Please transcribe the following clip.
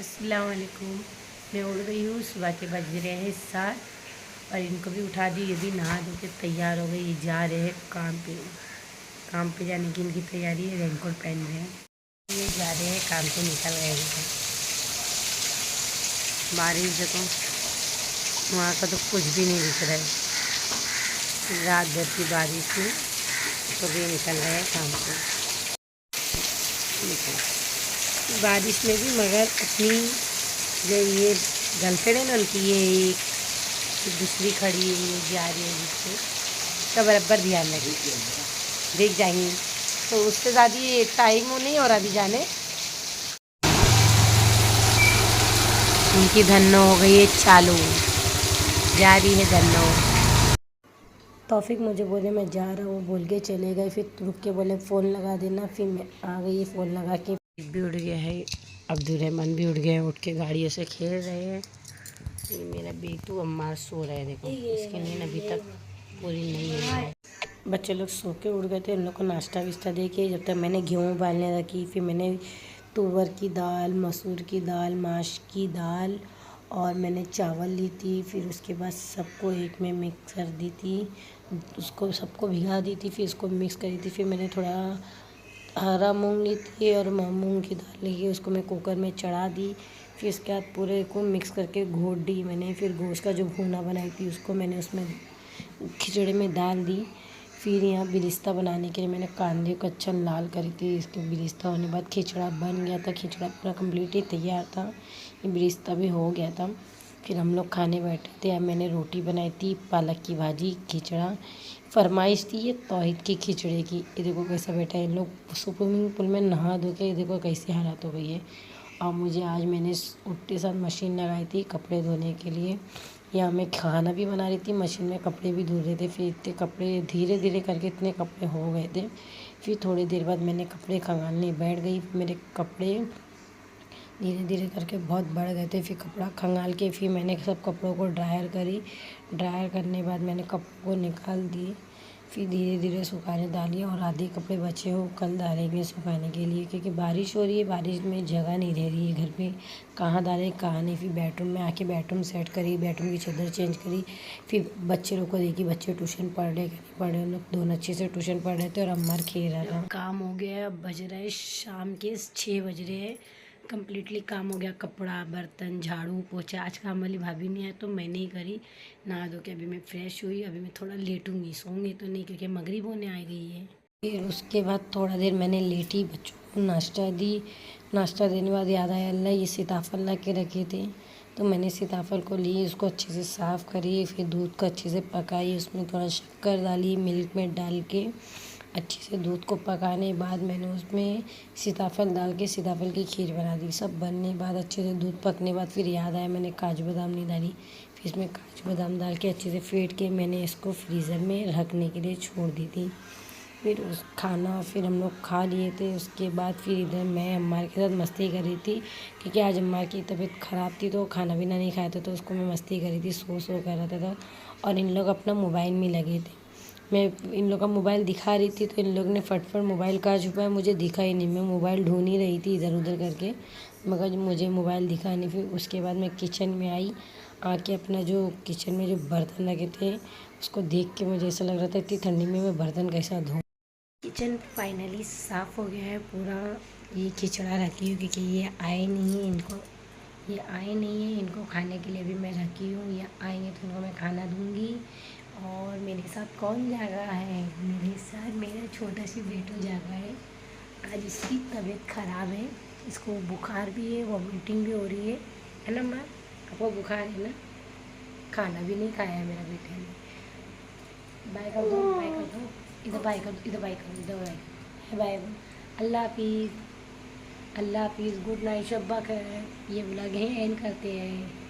अस्सलाम वालेकुम। मैं उड़ गई हूँ, सुबह के बज रहे हैं 7 और इनको भी उठा दी। ये भी नहा धो के तैयार हो गई। ये जा रहे हैं काम पे जाने की इनकी तैयारी है। रेनकोट पहन रहे हैं। ये जा रहे हैं काम पे, निकल गए हैं। बारिश देखो, वहाँ का तो कुछ भी नहीं दिख रहा है। रात भर की बारिश में तो भी निकल रहे हैं काम पे। बारिश में भी मगर अपनी जो ये गर्लफ्रेंड है ना उनकी, ये एक दूसरी खड़ी है, ये जा रही है जिससे का बराबर ध्यान रखी देख जाएंगी। तो उससे ज़्यादा ये टाइम वो नहीं हो रहा अभी जाने। उनकी धन्नो हो गई है चालू, जा रही है धन्नो। तौफिक मुझे बोले मैं जा रहा हूँ, बोल के चले गए। फिर रुक के बोले फ़ोन लगा देना। फिर मैं आ गई, फ़ोन लगा के। भी उड़ गया है, अब्दुलरहमान भी उड़ गए, उठ के गाड़ियों से खेल रहे हैं। ये मेरा बेटू अम्मार सो रहा है, देखो इसकी नींद अभी तक पूरी नहीं है। बच्चे लोग सो के उड़ गए थे। उन लोग को नाश्ता विस्ता दे के जब तक मैंने गेहूँ उबालने रखी, फिर मैंने तुअर की दाल, मसूर की दाल, माश की दाल और मैंने चावल ली थी। फिर उसके बाद सबको एक में मिक्स कर दी थी, उसको सबको भिगा दी थी, फिर उसको मिक्स करी थी। फिर मैंने थोड़ा हरा मूंग ली थी और मूंग की दाल ली, उसको मैं कुकर में चढ़ा दी। फिर इसके बाद पूरे को मिक्स करके घोट दी मैंने। फिर गोश्त का जो भुना बनाई थी उसको मैंने उसमें खिचड़ी में डाल दी। फिर यहाँ बिरिस्ता बनाने के लिए मैंने कांदे को अच्छा लाल करी थी। इसके बिरिस्ता होने के बाद खिचड़ा बन गया था। खिचड़ा पूरा कम्प्लीट ही तैयार था, ये बिरिस्ता भी हो गया था। फिर हम लोग खाने बैठे थे। अब मैंने रोटी बनाई थी, पालक की भाजी, खिचड़ा। फरमाइश थी ये तौहीद की खिचड़ी की। ये देखो कैसा बैठा है। इन लोग स्विमिंग पूल में नहा धो के, ये देखो कैसी हालत हो गई है। और मुझे आज मैंने उसके साथ मशीन लगाई थी कपड़े धोने के लिए। यहाँ मैं खाना भी बना रही थी, मशीन में कपड़े भी धो रहे थे। फिर इतने कपड़े धीरे धीरे करके इतने कपड़े हो गए थे। फिर थोड़ी देर बाद मैंने कपड़े खंगालने बैठ गई। मेरे कपड़े धीरे धीरे करके बहुत बढ़ गए थे। फिर कपड़ा खंगाल के फिर मैंने सब कपड़ों को ड्रायर करी। ड्रायर करने के बाद मैंने कपड़ों को निकाल दी। फिर धीरे धीरे सुखाने डाली और आधे कपड़े बचे हो कल डालेंगे सुखाने के लिए, क्योंकि बारिश हो रही है। बारिश में जगह नहीं रह रही है घर पे, कहाँ डालें कहाँ नहीं। फिर बेडरूम में आके बेडरूम सेट करी, बेडरूम की चादर चेंज करी। फिर बच्चे लोग को देखी, बच्चे ट्यूशन पढ़ रहे कि नहीं पढ़ रहे। लोग दोनों अच्छे से ट्यूशन पढ़ रहे थे और अम्मार खेल रहा था। काम हो गया, अब बज रहा है शाम के 6 बज रहे हैं। कम्प्लीटली काम हो गया। कपड़ा, बर्तन, झाड़ू, पोछा। आज काम वाली भाभी नहीं है तो मैंने ही करी। नहा धो के अभी मैं फ्रेश हुई। अभी मैं थोड़ा लेटूंगी, सोऊंगी तो नहीं क्योंकि मगरिब होने आ गई है। फिर उसके बाद थोड़ा देर मैंने लेटी, बच्चों को नाश्ता दी। नाश्ता देने के बाद याद आया अल्लाह ये सीताफल ला के रखे थे, तो मैंने सीताफल को ली, उसको अच्छे से साफ़ करी। फिर दूध को अच्छे से पकाई, उसमें थोड़ा शक्कर डाली, मिल्क में डाल के अच्छे से दूध को पकाने के बाद मैंने उसमें सीताफल डाल के सीताफल की खीर बना दी। सब बनने के बाद अच्छे से दूध पकने के बाद फिर याद आया मैंने काजू बादाम नहीं डाली। फिर इसमें काजू बादाम डाल के अच्छे से फेंट के मैंने इसको फ्रीज़र में रखने के लिए छोड़ दी थी। फिर उस खाना फिर हम लोग खा लिए थे। उसके बाद फिर इधर मैं अम्मार के साथ मस्ती कर रही थी, क्योंकि आज अम्मार की तबीयत ख़राब थी तो खाना पीना नहीं खाया था, तो उसको मैं मस्ती कर रही थी, सो कर रहा था। और इन लोग अपना मोबाइल में लगे थे। मैं इन लोग का मोबाइल दिखा रही थी तो इन लोग ने फटफट मोबाइल कहाँ छुपाया मुझे दिखा ही नहीं। मैं मोबाइल ढूंढ ही रही थी इधर उधर करके, मगर मुझे मोबाइल दिखा नहीं। फिर उसके बाद मैं किचन में आई, आके अपना जो किचन में जो बर्तन लगे थे उसको देख के मुझे ऐसा लग रहा था इतनी ठंडी में मैं बर्तन कैसा धोऊँ। किचन फाइनली साफ़ हो गया है पूरा। ये खिचड़ा रखी हूँ क्योंकि ये आए नहीं है, इनको खाने के लिए भी मैं रखी हूँ। ये आएंगे तो इनको मैं खाना दूँगी। और मेरे साथ कौन जागा है? मेरे साथ मेरा छोटा सी बेटू जागा है। आज इसकी तबीयत ख़राब है, इसको बुखार भी है, वॉमिटिंग भी हो रही है ना माँ? आपको बुखार है ना? खाना भी नहीं खाया है मेरा बेटे ने। बाय कर दो, बाय कर दो, इधर बाय कर दो, इधर बाय कर दो, इधर बाय कर, बाय। अल्लाह हाफिज़, अल्लाह हाफिज़, गुड नाइट, शब्बा खैर। ये व्लॉग है एंड करते हैं।